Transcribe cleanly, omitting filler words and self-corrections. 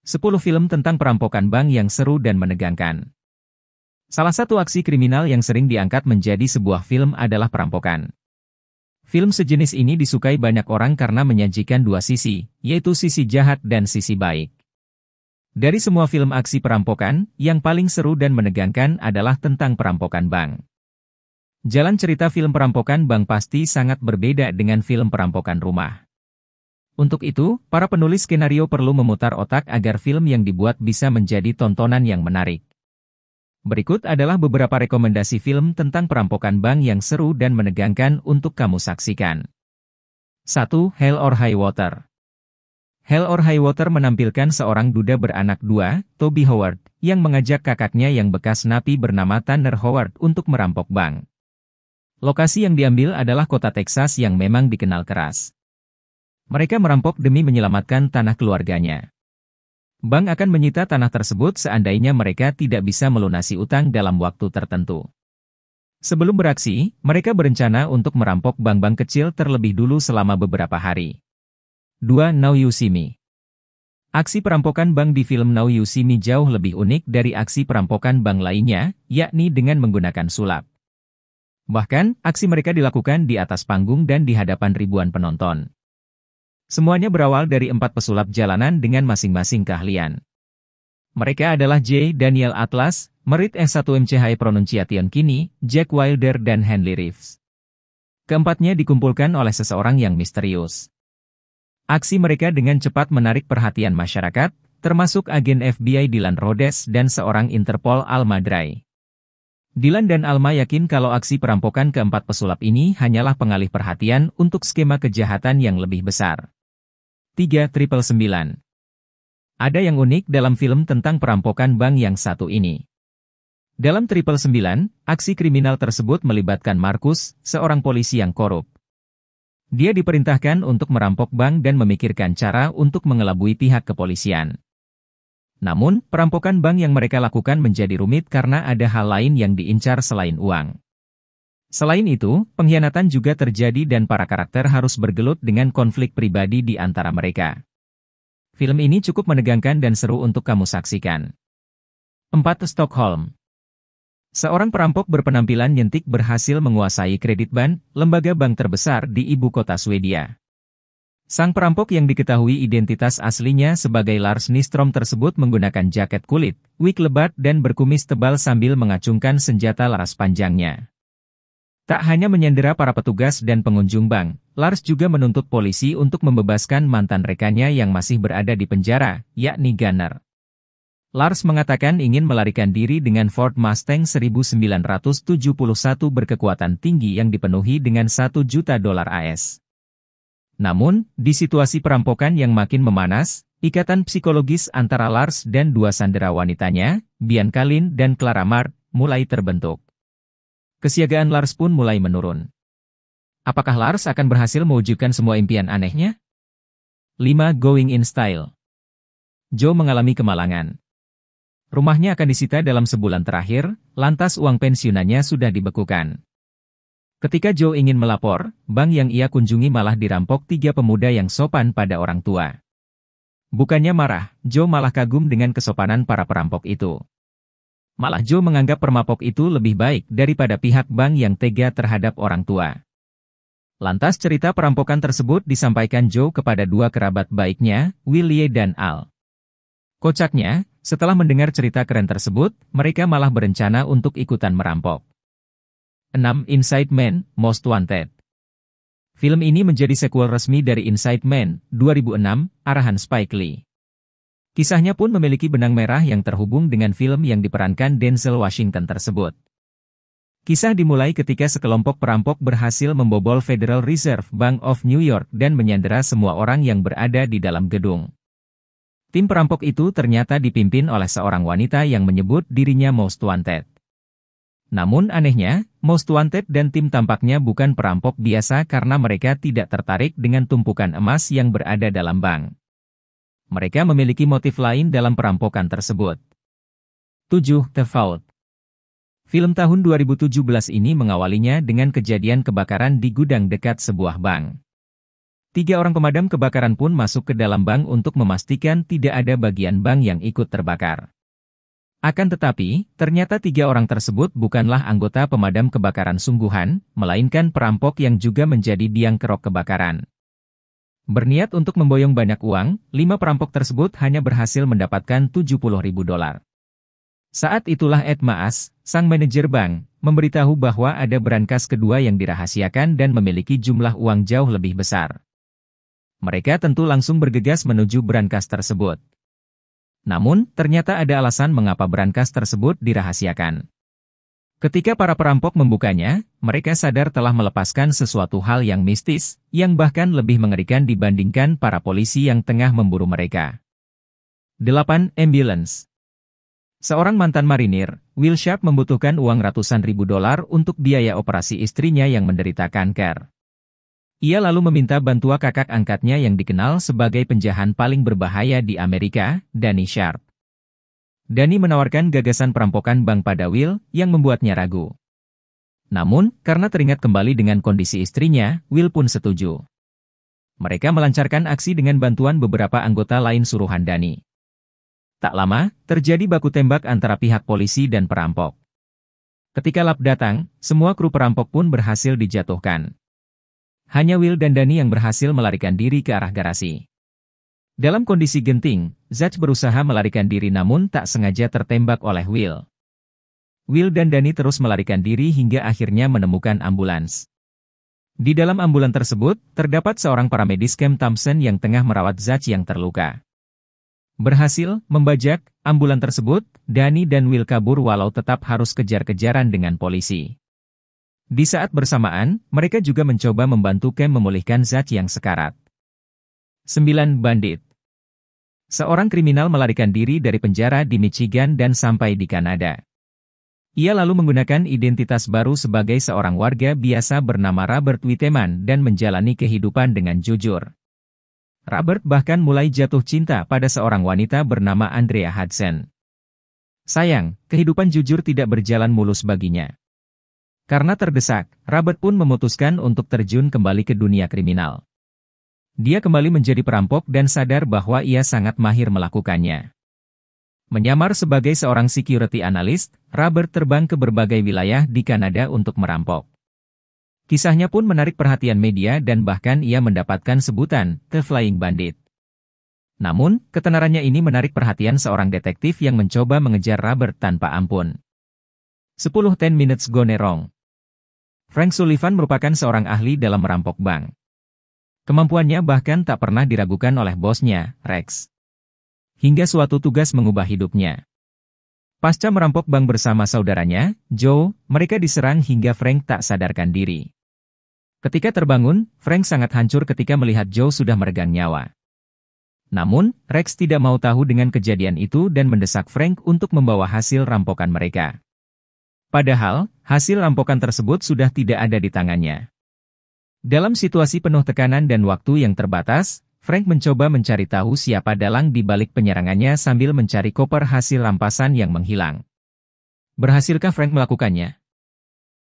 10 film tentang perampokan bank yang seru dan menegangkan. Salah satu aksi kriminal yang sering diangkat menjadi sebuah film adalah perampokan. Film sejenis ini disukai banyak orang karena menyajikan dua sisi, yaitu sisi jahat dan sisi baik. Dari semua film aksi perampokan, yang paling seru dan menegangkan adalah tentang perampokan bank. Jalan cerita film perampokan bank pasti sangat berbeda dengan film perampokan rumah. Untuk itu, para penulis skenario perlu memutar otak agar film yang dibuat bisa menjadi tontonan yang menarik. Berikut adalah beberapa rekomendasi film tentang perampokan bank yang seru dan menegangkan untuk kamu saksikan. 1. Hell or High Water. Hell or High Water menampilkan seorang duda beranak dua, Toby Howard, yang mengajak kakaknya yang bekas napi bernama Tanner Howard untuk merampok bank. Lokasi yang diambil adalah kota Texas yang memang dikenal keras. Mereka merampok demi menyelamatkan tanah keluarganya. Bank akan menyita tanah tersebut seandainya mereka tidak bisa melunasi utang dalam waktu tertentu. Sebelum beraksi, mereka berencana untuk merampok bank-bank kecil terlebih dulu selama beberapa hari. 2. Now You See Me. Aksi perampokan bank di film Now You See Me jauh lebih unik dari aksi perampokan bank lainnya, yakni dengan menggunakan sulap. Bahkan, aksi mereka dilakukan di atas panggung dan di hadapan ribuan penonton. Semuanya berawal dari 4 pesulap jalanan dengan masing-masing keahlian. Mereka adalah J. Daniel Atlas, Merit S1MCH Pronunciation Kini, Jack Wilder dan Henry Reeves. Keempatnya dikumpulkan oleh seseorang yang misterius. Aksi mereka dengan cepat menarik perhatian masyarakat, termasuk agen FBI Dylan Rhodes dan seorang Interpol Alma Dry. Dylan dan Alma yakin kalau aksi perampokan keempat pesulap ini hanyalah pengalih perhatian untuk skema kejahatan yang lebih besar. 3. 999. Ada yang unik dalam film tentang perampokan bank yang satu ini. Dalam 999, aksi kriminal tersebut melibatkan Marcus, seorang polisi yang korup. Dia diperintahkan untuk merampok bank dan memikirkan cara untuk mengelabui pihak kepolisian. Namun, perampokan bank yang mereka lakukan menjadi rumit karena ada hal lain yang diincar selain uang. Selain itu, pengkhianatan juga terjadi dan para karakter harus bergelut dengan konflik pribadi di antara mereka. Film ini cukup menegangkan dan seru untuk kamu saksikan. 4. Stockholm. Seorang perampok berpenampilan nyentik berhasil menguasai Kreditbank, lembaga bank terbesar di ibu kota Swedia. Sang perampok yang diketahui identitas aslinya sebagai Lars Nyström tersebut menggunakan jaket kulit, wig lebat dan berkumis tebal sambil mengacungkan senjata laras panjangnya. Tak hanya menyandera para petugas dan pengunjung bank, Lars juga menuntut polisi untuk membebaskan mantan rekannya yang masih berada di penjara, yakni Gunnar. Lars mengatakan ingin melarikan diri dengan Ford Mustang 1971 berkekuatan tinggi yang dipenuhi dengan $1 juta AS. Namun, di situasi perampokan yang makin memanas, ikatan psikologis antara Lars dan dua sandera wanitanya, Bianca Lynn dan Clara Mart, mulai terbentuk. Kesiagaan Lars pun mulai menurun. Apakah Lars akan berhasil mewujudkan semua impian anehnya? 5. Going in Style. Joe mengalami kemalangan. Rumahnya akan disita dalam sebulan terakhir, lantas uang pensiunannya sudah dibekukan. Ketika Joe ingin melapor, bank yang ia kunjungi malah dirampok 3 pemuda yang sopan pada orang tua. Bukannya marah, Joe malah kagum dengan kesopanan para perampok itu. Malah Joe menganggap perampok itu lebih baik daripada pihak bank yang tega terhadap orang tua. Lantas cerita perampokan tersebut disampaikan Joe kepada 2 kerabat baiknya, Willie dan Al. Kocaknya, setelah mendengar cerita keren tersebut, mereka malah berencana untuk ikutan merampok. 6. Inside Man, Most Wanted. Film ini menjadi sequel resmi dari Inside Man, 2006, arahan Spike Lee. Kisahnya pun memiliki benang merah yang terhubung dengan film yang diperankan Denzel Washington tersebut. Kisah dimulai ketika sekelompok perampok berhasil membobol Federal Reserve Bank of New York dan menyandera semua orang yang berada di dalam gedung. Tim perampok itu ternyata dipimpin oleh seorang wanita yang menyebut dirinya Most Wanted. Namun anehnya, Most Wanted dan tim tampaknya bukan perampok biasa karena mereka tidak tertarik dengan tumpukan emas yang berada dalam bank. Mereka memiliki motif lain dalam perampokan tersebut. 7. The Vault. Film tahun 2017 ini mengawalinya dengan kejadian kebakaran di gudang dekat sebuah bank. 3 orang pemadam kebakaran pun masuk ke dalam bank untuk memastikan tidak ada bagian bank yang ikut terbakar. Akan tetapi, ternyata 3 orang tersebut bukanlah anggota pemadam kebakaran sungguhan, melainkan perampok yang juga menjadi biang kerok kebakaran. Berniat untuk memboyong banyak uang, 5 perampok tersebut hanya berhasil mendapatkan $70.000. Saat itulah Ed Maas, sang manajer bank, memberitahu bahwa ada brankas kedua yang dirahasiakan dan memiliki jumlah uang jauh lebih besar. Mereka tentu langsung bergegas menuju brankas tersebut. Namun, ternyata ada alasan mengapa brankas tersebut dirahasiakan. Ketika para perampok membukanya, mereka sadar telah melepaskan sesuatu hal yang mistis, yang bahkan lebih mengerikan dibandingkan para polisi yang tengah memburu mereka. 8. Ambulans. Seorang mantan marinir, Will Sharp membutuhkan uang ratusan ribu dolar untuk biaya operasi istrinya yang menderita kanker. Ia lalu meminta bantuan kakak angkatnya yang dikenal sebagai penjahat paling berbahaya di Amerika, Danny Sharp. Danny menawarkan gagasan perampokan bank pada Will, yang membuatnya ragu. Namun, karena teringat kembali dengan kondisi istrinya, Will pun setuju. Mereka melancarkan aksi dengan bantuan beberapa anggota lain suruhan Danny. Tak lama, terjadi baku tembak antara pihak polisi dan perampok. Ketika lap datang, semua kru perampok pun berhasil dijatuhkan. Hanya Will dan Danny yang berhasil melarikan diri ke arah garasi. Dalam kondisi genting, Zach berusaha melarikan diri namun tak sengaja tertembak oleh Will. Will dan Danny terus melarikan diri hingga akhirnya menemukan ambulans. Di dalam ambulans tersebut, terdapat seorang paramedis Cam Thompson yang tengah merawat Zach yang terluka. Berhasil membajak ambulans tersebut, Danny dan Will kabur walau tetap harus kejar-kejaran dengan polisi. Di saat bersamaan, mereka juga mencoba membantu Cam memulihkan Zach yang sekarat. 9. Bandit. Seorang kriminal melarikan diri dari penjara di Michigan dan sampai di Kanada. Ia lalu menggunakan identitas baru sebagai seorang warga biasa bernama Robert Witeman dan menjalani kehidupan dengan jujur. Robert bahkan mulai jatuh cinta pada seorang wanita bernama Andrea Hudson. Sayang, kehidupan jujur tidak berjalan mulus baginya. Karena terdesak, Robert pun memutuskan untuk terjun kembali ke dunia kriminal. Dia kembali menjadi perampok dan sadar bahwa ia sangat mahir melakukannya. Menyamar sebagai seorang security analyst, Robert terbang ke berbagai wilayah di Kanada untuk merampok. Kisahnya pun menarik perhatian media dan bahkan ia mendapatkan sebutan The Flying Bandit. Namun, ketenarannya ini menarik perhatian seorang detektif yang mencoba mengejar Robert tanpa ampun. 10 Minutes Gone Wrong. Frank Sullivan merupakan seorang ahli dalam merampok bank. Kemampuannya bahkan tak pernah diragukan oleh bosnya, Rex. Hingga suatu tugas mengubah hidupnya. Pasca merampok bank bersama saudaranya, Joe, mereka diserang hingga Frank tak sadarkan diri. Ketika terbangun, Frank sangat hancur ketika melihat Joe sudah meregang nyawa. Namun, Rex tidak mau tahu dengan kejadian itu dan mendesak Frank untuk membawa hasil rampokan mereka. Padahal, hasil rampokan tersebut sudah tidak ada di tangannya. Dalam situasi penuh tekanan dan waktu yang terbatas, Frank mencoba mencari tahu siapa dalang di balik penyerangannya sambil mencari koper hasil rampasan yang menghilang. Berhasilkah Frank melakukannya?